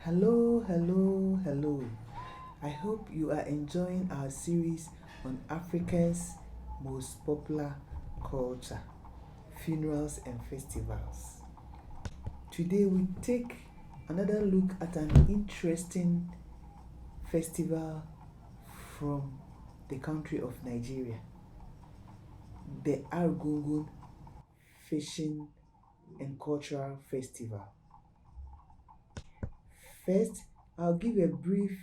Hello. I hope you are enjoying our series on Africa's most popular culture, funerals and festivals. Today we take another look at an interesting festival from the country of Nigeria, the Argungu Fishing and Cultural Festival. First, I'll give a brief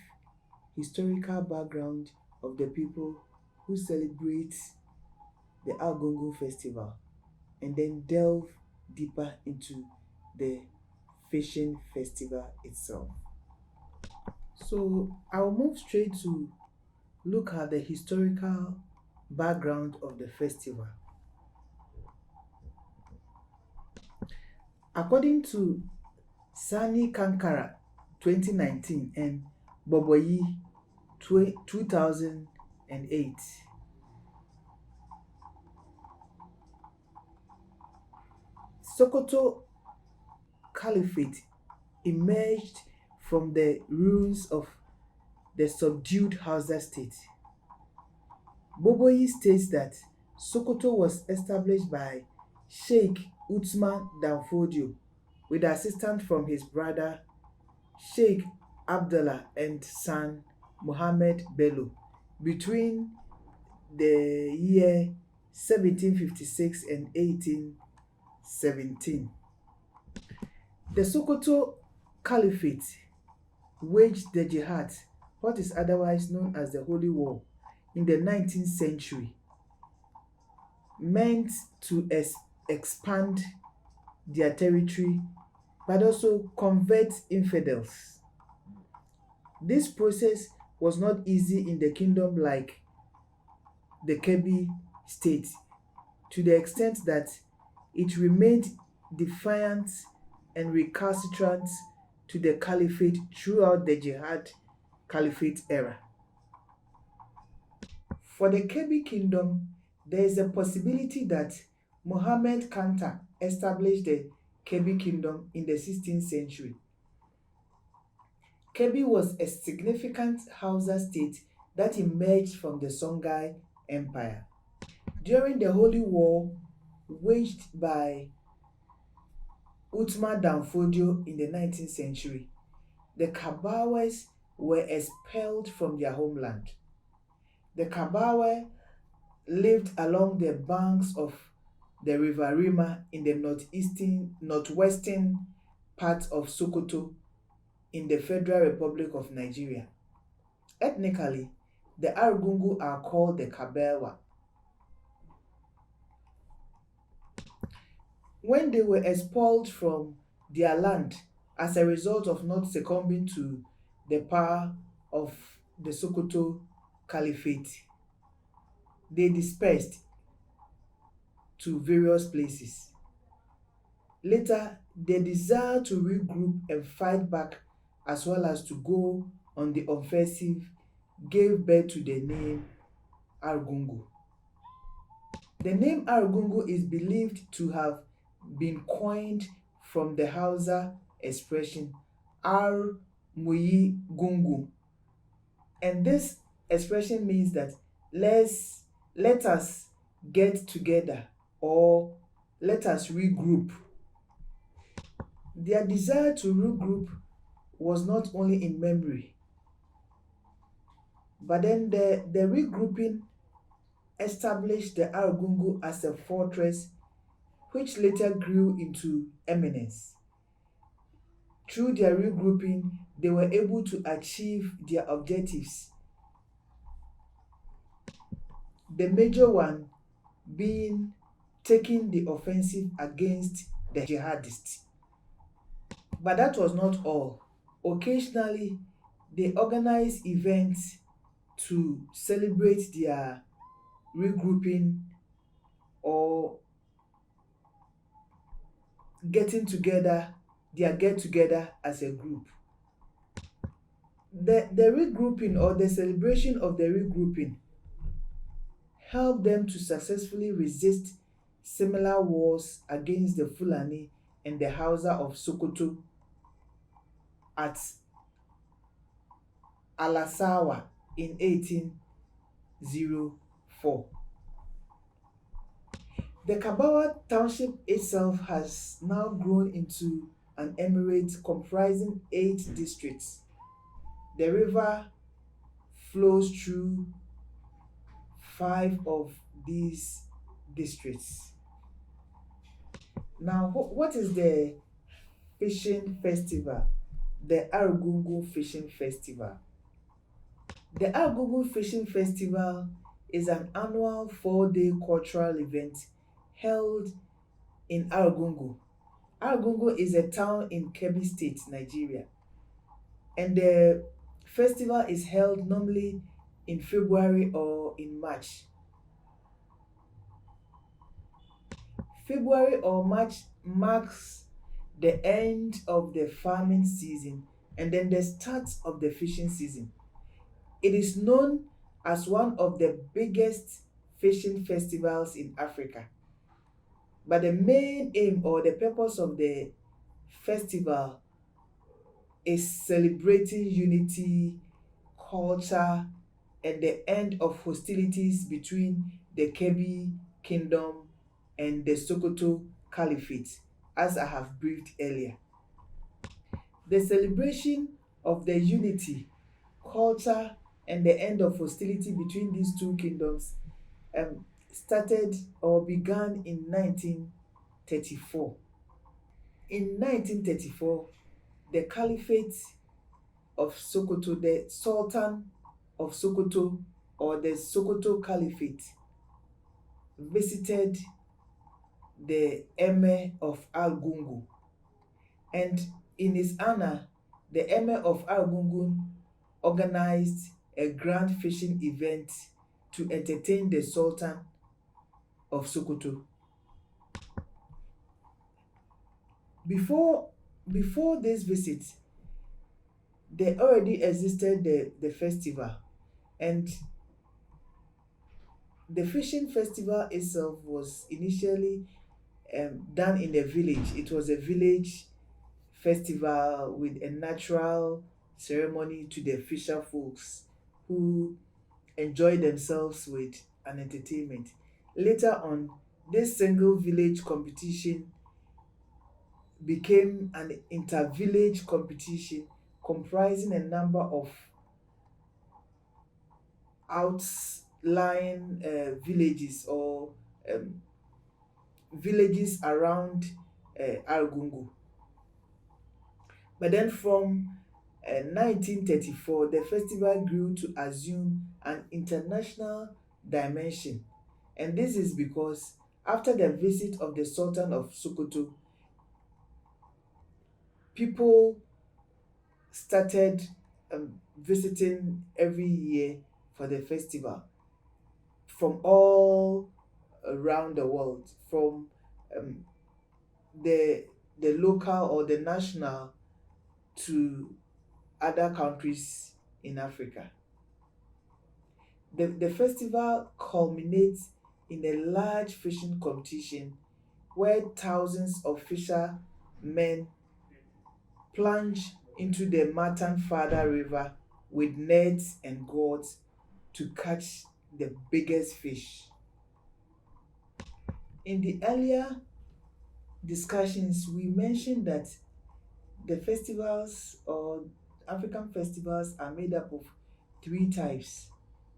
historical background of the people who celebrate the Argungu Festival and then delve deeper into the fishing festival itself. So I'll move straight to look at the historical background of the festival. According to Sani Kankara 2019 and Boboyi 2008, Sokoto Caliphate emerged from the ruins of the subdued Hausa state. Boboyi states that Sokoto was established by Sheikh Uthman Danfodio with assistance from his brother Sheikh Abdullah and son Muhammad Bello between the year 1756 and 1817. The Sokoto Caliphate waged the jihad, what is otherwise known as the Holy War, in the 19th century, meant to expand their territory but also convert infidels. This process was not easy in the kingdom like the Kebbi State, to the extent that it remained defiant and recalcitrant to the caliphate throughout the Jihad Caliphate era. For the Kebbi Kingdom, there is a possibility that Muhammad Kanta established the Kebbi Kingdom in the 16th century. Kebbi was a significant Hausa state that emerged from the Songhai Empire. During the Holy War waged by Uthman Danfodio in the 19th century, the Kebbawas were expelled from their homeland. The Kebbawa lived along the banks of the River Rima in the northwestern part of Sokoto in the Federal Republic of Nigeria. Ethnically, the Argungu are called the Kebbawa. When they were expelled from their land as a result of not succumbing to the power of the Sokoto Caliphate, they dispersed to various places. Later, the desire to regroup and fight back as well as to go on the offensive gave birth to the name Argungu. The name Argungu is believed to have been coined from the Hausa expression Ar Muyi Gungu, and this expression means that let us get together or let us regroup. Their desire to regroup was not only in memory, but then the regrouping established the Argungu as a fortress which later grew into eminence. Through their regrouping, they were able to achieve their objectives. The major one being taking the offensive against the jihadists. But that was not all. Occasionally, they organized events to celebrate their regrouping or getting together, their get together as a group. The regrouping or the celebration of the regrouping helped them to successfully resist similar wars against the Fulani and the Hausa of Sokoto at Alasawa in 1804. The Kebbawa township itself has now grown into an emirate comprising 8 districts. The river flows through 5 of these districts. Now, what is the fishing festival? The Argungu Fishing Festival. The Argungu Fishing Festival is an annual 4-day cultural event held in Argungu. Argungu is a town in Kebbi State, Nigeria, and the festival is held normally in February or in March. February or March marks the end of the farming season and then the start of the fishing season. It is known as one of the biggest fishing festivals in Africa. But the main aim or the purpose of the festival is celebrating unity, culture, and the end of hostilities between the Kebbi Kingdom and the Sokoto Caliphate, as I have briefed earlier. The celebration of the unity, culture, and the end of hostility between these two kingdoms started or began in 1934. In 1934, the Caliphate of Sokoto, the Sultan of Sokoto, or the Sokoto Caliphate, visited the Emir of Argungu, and in his honor, the Emir of Argungu organized a grand fishing event to entertain the Sultan of Sokoto. Before this visit, there already existed the festival, and the fishing festival itself was initially done in a village. It was a village festival with a natural ceremony to the fisher folks who enjoy themselves with an entertainment. Later on, this single village competition became an inter-village competition comprising a number of outlying villages or villages around Argungu. But then from 1934, the festival grew to assume an international dimension. And this is because after the visit of the Sultan of Sokoto, people started visiting every year for the festival from all around the world, from the local or the national to other countries in Africa. The festival culminates in a large fishing competition where thousands of fishermen plunge into the Fada River with nets and gourds to catch the biggest fish. In the earlier discussions, we mentioned that the festivals or African festivals are made up of 3 types: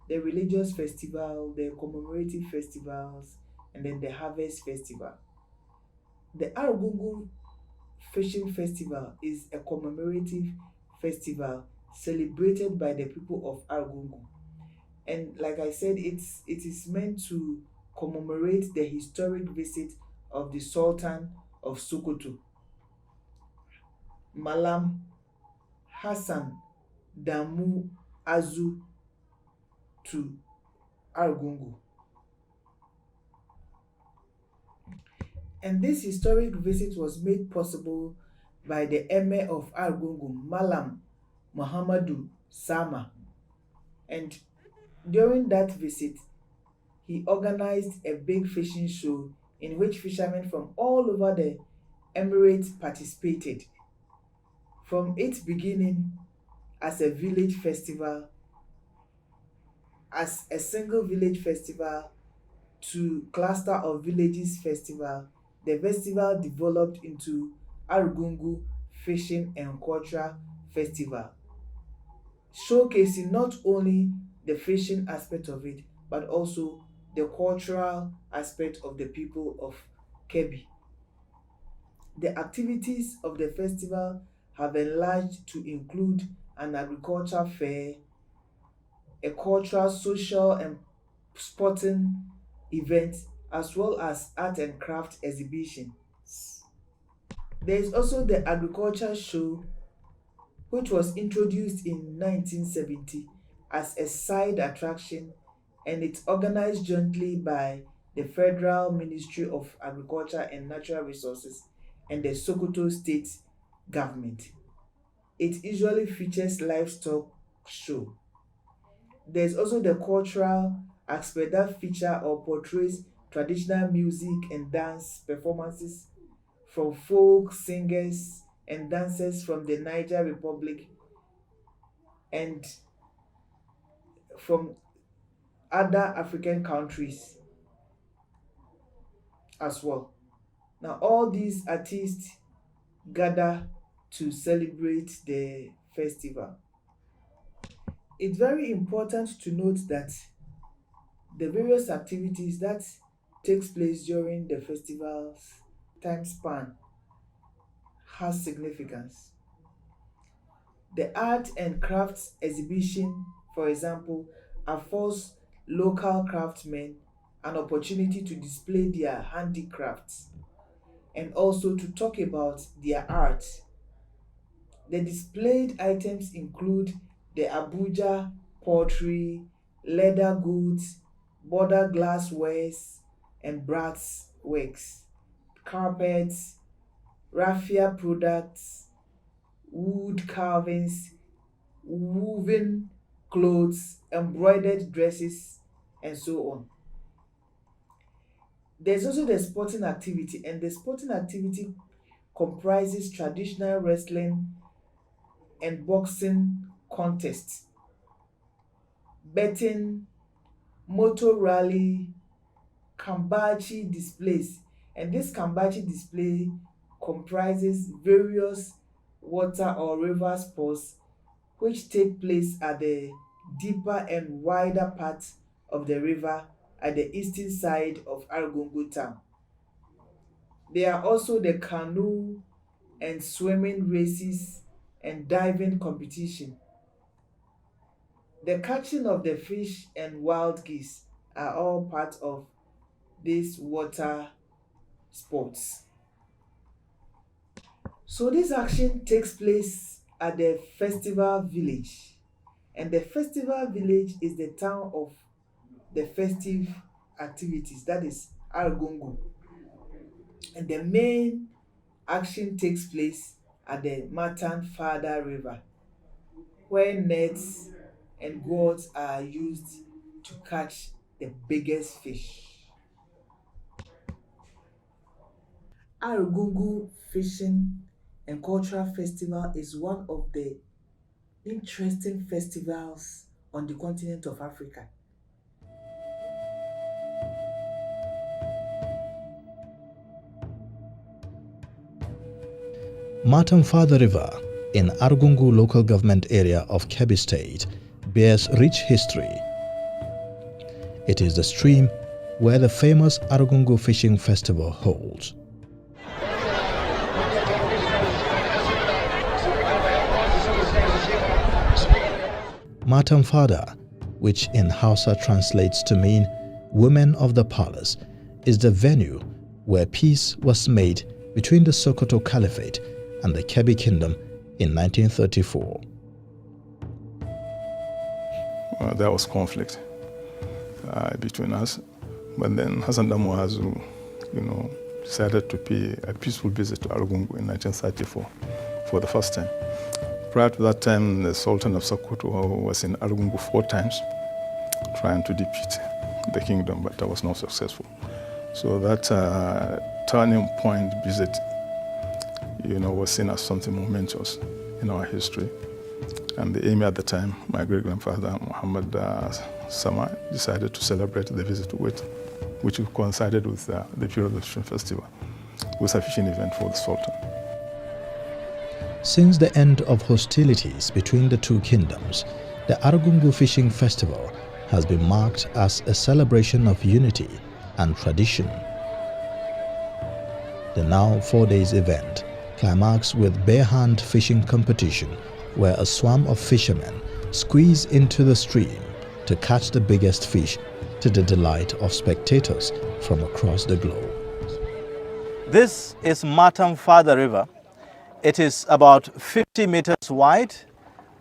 the religious festival, the commemorative festivals, and then the harvest festival. The Argungu Fishing Festival is a commemorative festival celebrated by the people of Argungu. And like I said, it is meant to commemorate the historic visit of the Sultan of Sokoto, Malam Hassan Damu Azu, to Argungu. And this historic visit was made possible by the Emir of Argungu, Malam Muhammadu Sama. And during that visit, he organized a big fishing show in which fishermen from all over the Emirates participated. From its beginning, as a village festival, as a single village festival to cluster of villages festival. The festival developed into Argungu Fishing and Cultural Festival, showcasing not only the fishing aspect of it, but also the cultural aspect of the people of Kebbi. The activities of the festival have enlarged to include an agriculture fair, a cultural, social, and sporting event, as well as art and craft exhibitions. There is also the agriculture show, which was introduced in 1970 as a side attraction, and it's organized jointly by the Federal Ministry of Agriculture and Natural Resources and the Sokoto State government. It usually features livestock show. There's also the cultural aspect that feature or portrays traditional music and dance performances from folk singers and dancers from the Niger Republic and from other African countries as well. Now, all these artists gather to celebrate the festival. It's very important to note that the various activities that takes place during the festival's time span has significance. The art and crafts exhibition, for example, affords local craftsmen an opportunity to display their handicrafts and also to talk about their art. The displayed items include the Abuja pottery, leather goods, border glasswares, and brass works, carpets, raffia products, wood carvings, woven clothes, embroidered dresses, and so on. There's also the sporting activity, and the sporting activity comprises traditional wrestling and boxing contests, betting, motor rally, kambachi displays, and this kambachi display comprises various water or river sports which take place at the deeper and wider part of the river at the eastern side of Argungu town. There are also the canoe and swimming races and diving competition. The catching of the fish and wild geese are all part of these water sports. So this action takes place at the festival village, and the festival village is the town of the festive activities, that is Argungu. And the main action takes place at the Matan Fada River, where nets and gourds are used to catch the biggest fish. Argungu Fishing and Cultural Festival is one of the interesting festivals on the continent of Africa. Matan Fada River in Argungu local government area of Kebbi State bears rich history. It is the stream where the famous Argungu Fishing Festival holds. Matan Fada, which in Hausa translates to mean women of the palace, is the venue where peace was made between the Sokoto Caliphate and the Kebbi Kingdom in 1934. There was conflict between us, but then Hassan Damuazu, decided to pay a peaceful visit to Argungu in 1934 for the first time. Prior to that time, the Sultan of Sokoto was in Argungu 4 times, trying to defeat the kingdom, but that was not successful. So that turning point visit, was seen as something momentous in our history. And the emir at the time, my great-grandfather, Muhammad Sama, decided to celebrate the visit which coincided with the period of the fishing festival. It was a fishing event for the Sultan. Since the end of hostilities between the two kingdoms, the Argungu Fishing Festival has been marked as a celebration of unity and tradition. The now 4 days event climaxed with bare-hand fishing competition, where a swarm of fishermen squeeze into the stream to catch the biggest fish, to the delight of spectators from across the globe. This is Matamfada River. It is about 50 meters wide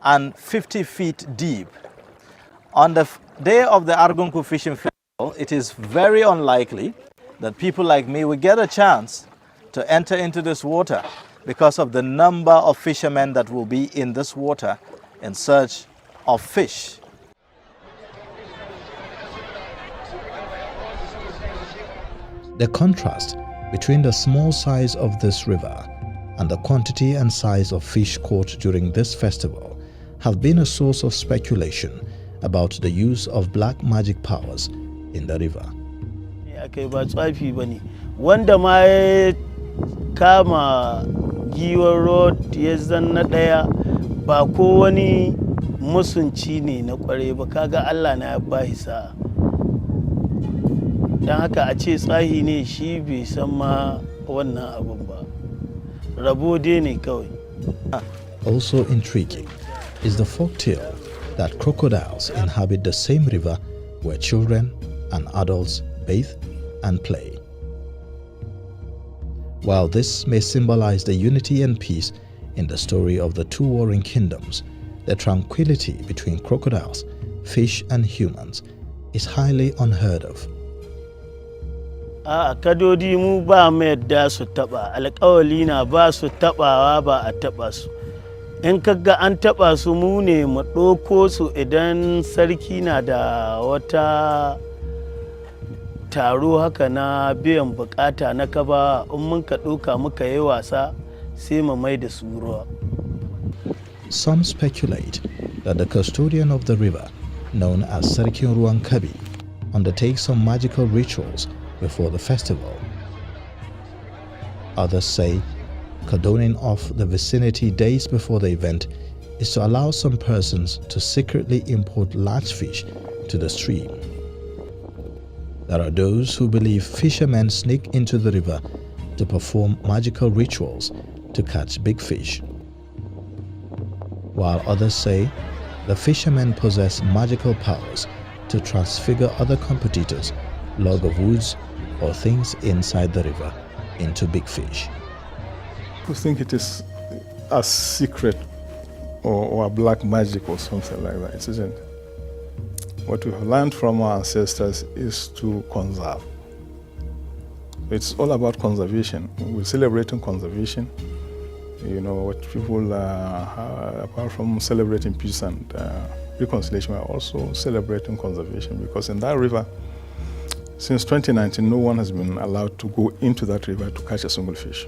and 50 feet deep. On the day of the Argungu Fishing Festival, it is very unlikely that people like me will get a chance to enter into this water because of the number of fishermen that will be in this water in search of fish. The contrast between the small size of this river and the quantity and size of fish caught during this festival have been a source of speculation about the use of black magic powers in the river. Wanda ma ya kama giwar road ya zanna daya ba ko wani musunci ne na kware ba, kaga Allah na ya bashi sa'a. Dan haka a ce tsahi ne shi bai san ma wannan abun ba. Rabo dai ne kawai. Also intriguing is the folktale that crocodiles inhabit the same river where children and adults bathe and play. While this may symbolize the unity and peace in the story of the two warring kingdoms, the tranquility between crocodiles, fish and humans is highly unheard of. A kadodi mu ba mu yadda su taba, alƙawali na ba su tabawa ba a taba su. In kaga an taba su mu ne mu ɗauko su idan sarki na da wata taro haka na biyan bukata na kaba, in mun ka ɗauka muka yi wasa sai mu mai da su ruwa. Some speculate that the custodian of the river, known as Sarkin Ruwan Kebbi, undertakes some magical rituals before the festival. Others say cordoning off the vicinity days before the event is to allow some persons to secretly import large fish to the stream. There are those who believe fishermen sneak into the river to perform magical rituals to catch big fish, while others say the fishermen possess magical powers to transfigure other competitors' log of woods or things inside the river into big fish. I think it is a secret or a black magic or something like that, it isn't. What we have learned from our ancestors is to conserve. It's all about conservation. We're celebrating conservation. You know, what people, apart from celebrating peace and reconciliation, are also celebrating conservation, because in that river, since 2019, no one has been allowed to go into that river to catch a single fish.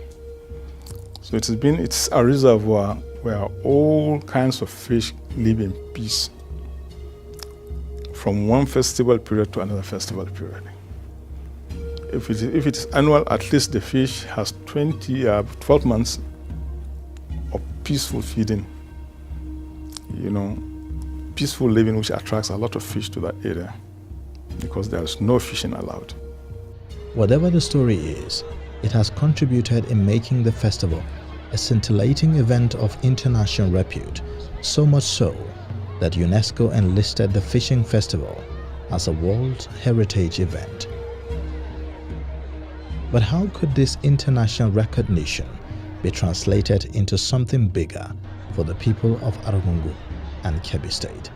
So it's a reservoir where all kinds of fish live in peace from one festival period to another festival period. If it is annual, at least the fish has 12 months of peaceful feeding, you know, peaceful living, which attracts a lot of fish to that area because there is no fishing allowed. Whatever the story is, it has contributed in making the festival a scintillating event of international repute, so much so that UNESCO enlisted the fishing festival as a World Heritage event. But how could this international recognition be translated into something bigger for the people of Argungu and Kebbi State?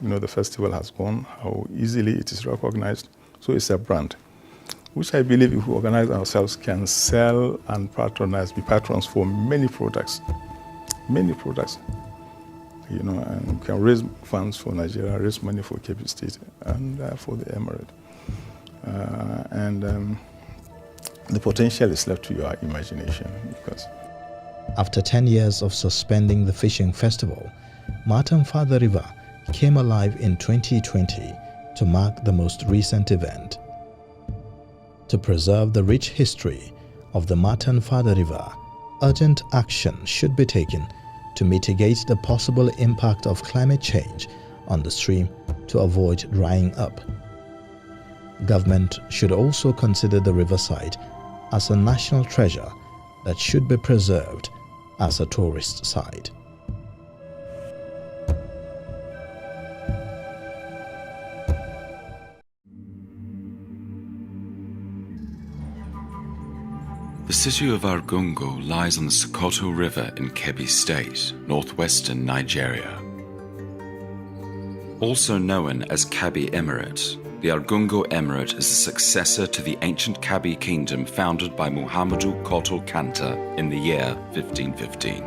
You know, the festival has gone, how easily it is recognized. So it's a brand, which I believe if we organize ourselves can sell and patronize, be patrons for many products, you know, and we can raise funds for Nigeria, raise money for Kebbi State and for the emirate. The potential is left to your imagination, because After 10 years of suspending the fishing festival, Matamfada River came alive in 2020 to mark the most recent event. To preserve the rich history of the Matamfada River, urgent action should be taken to mitigate the possible impact of climate change on the stream to avoid drying up. Government should also consider the riverside as a national treasure that should be preserved as a tourist site. The city of Argungu lies on the Sokoto River in Kebbi State, northwestern Nigeria. Also known as Kebbi Emirate, the Argungu Emirate is the successor to the ancient Kebbi Kingdom founded by Muhammadu Koto Kanta in the year 1515.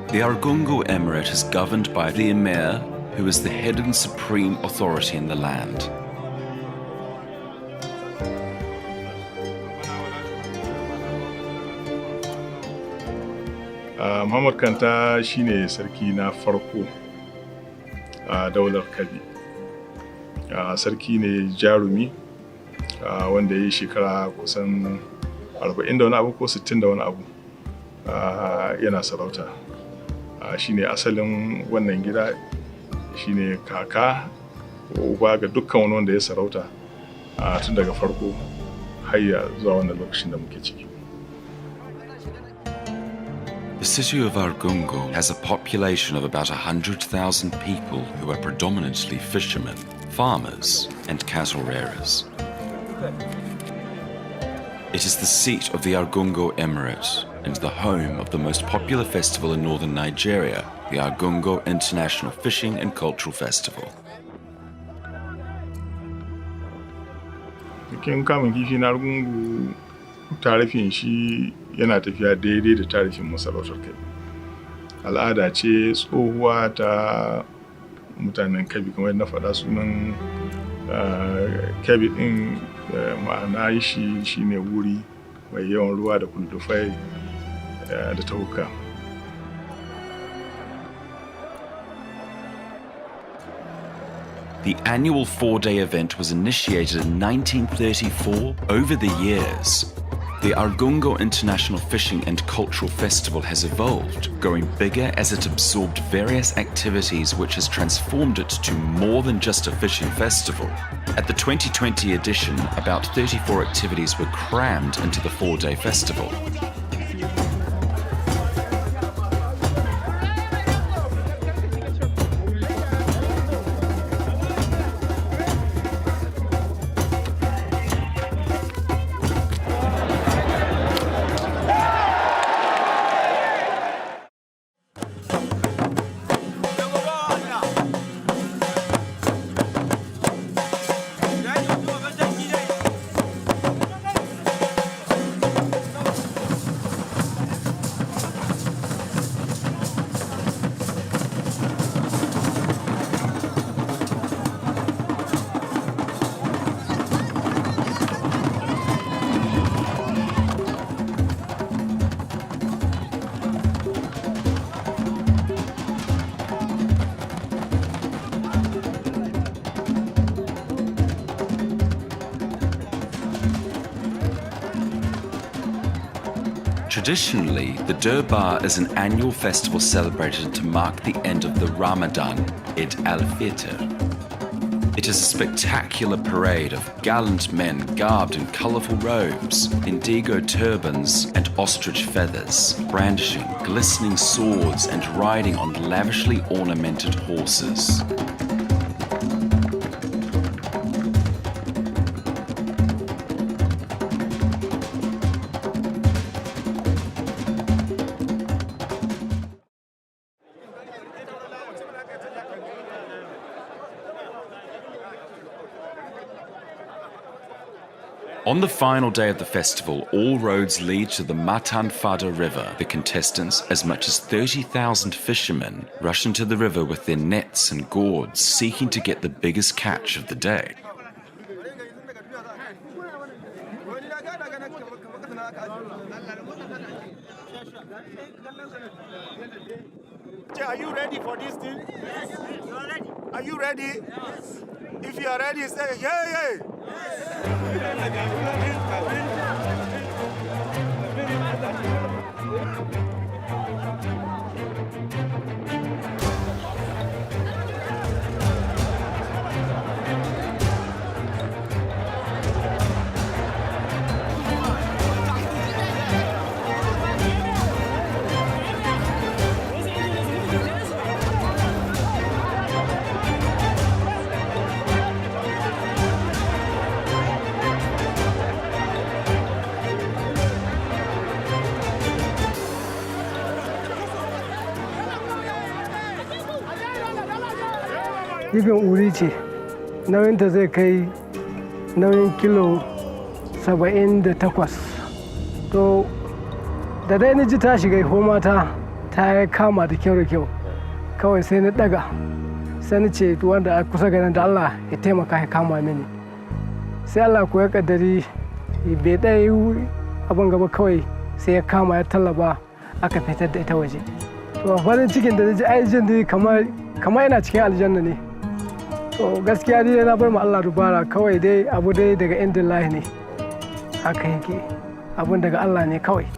The Argungu Emirate is governed by the emir, who is the head and supreme authority in the land. Muhammad Kanta shine sarki na farko a daular Kebbi. Sarki ne jarumi wanda ya yi shekara kusan 40 da wani abu ko 60 da wani abu yana sarauta. Shine asalin wannan gida, shine kaka uba ga dukkan wani wanda ya sarauta tun daga farko har zuwa wannan lokacin da muke ciki. The city of Argungu has a population of about 100,000 people who are predominantly fishermen, farmers, and cattle rearers. It is the seat of the Argungu Emirate and the home of the most popular festival in northern Nigeria, the Argungu International Fishing and Cultural Festival. Bikin kamun kifi na Argungu tarifin shi yana tafiya daidai da tarifin masarautar Kebbi. Al'ada ce tsohuwa ta mutanen Kebbi, kamar na faɗa sunan Kebbi ɗin ma'ana shi shine wuri mai yawan ruwa da kuldufai da tauka. The annual 4-day event was initiated in 1934. Over the years, the Argungu International Fishing and Cultural Festival has evolved, growing bigger as it absorbed various activities, which has transformed it to more than just a fishing festival. At the 2020 edition, about 34 activities were crammed into the 4-day festival. Traditionally, the Durbar is an annual festival celebrated to mark the end of the Ramadan, Eid al-Fitr. It is a spectacular parade of gallant men garbed in colourful robes, indigo turbans and ostrich feathers, brandishing glistening swords and riding on lavishly ornamented horses. On the final day of the festival, all roads lead to the Matamfada River. The contestants, as much as 30,000 fishermen, rush into the river with their nets and gourds, seeking to get the biggest catch of the day. Are you ready for this thing? Yes. You are ready. Are you ready? Yes. If you are ready, say yeah, yeah. Jibin uri ce, nauyinta zai kai nauyin kilo 78. To, da dai ni ji ta shiga homata ta kama da kyau, kawai sai na daga, sai ni ce wanda a kusa ganin da Allah ya taimaka ya kama mini. Sai Allah ko ya kaddari bai ɗaya abin gaba kawai sai ya kama ya tallaba aka fitar da ita waje. To farin cikin da ji aijin dai kamar ina cikin aljanna ne. To gaskiya dai na bar ma Allah dubara kawai dai abu dai daga indin lahi ne haka yake abun daga Allah ne kawai.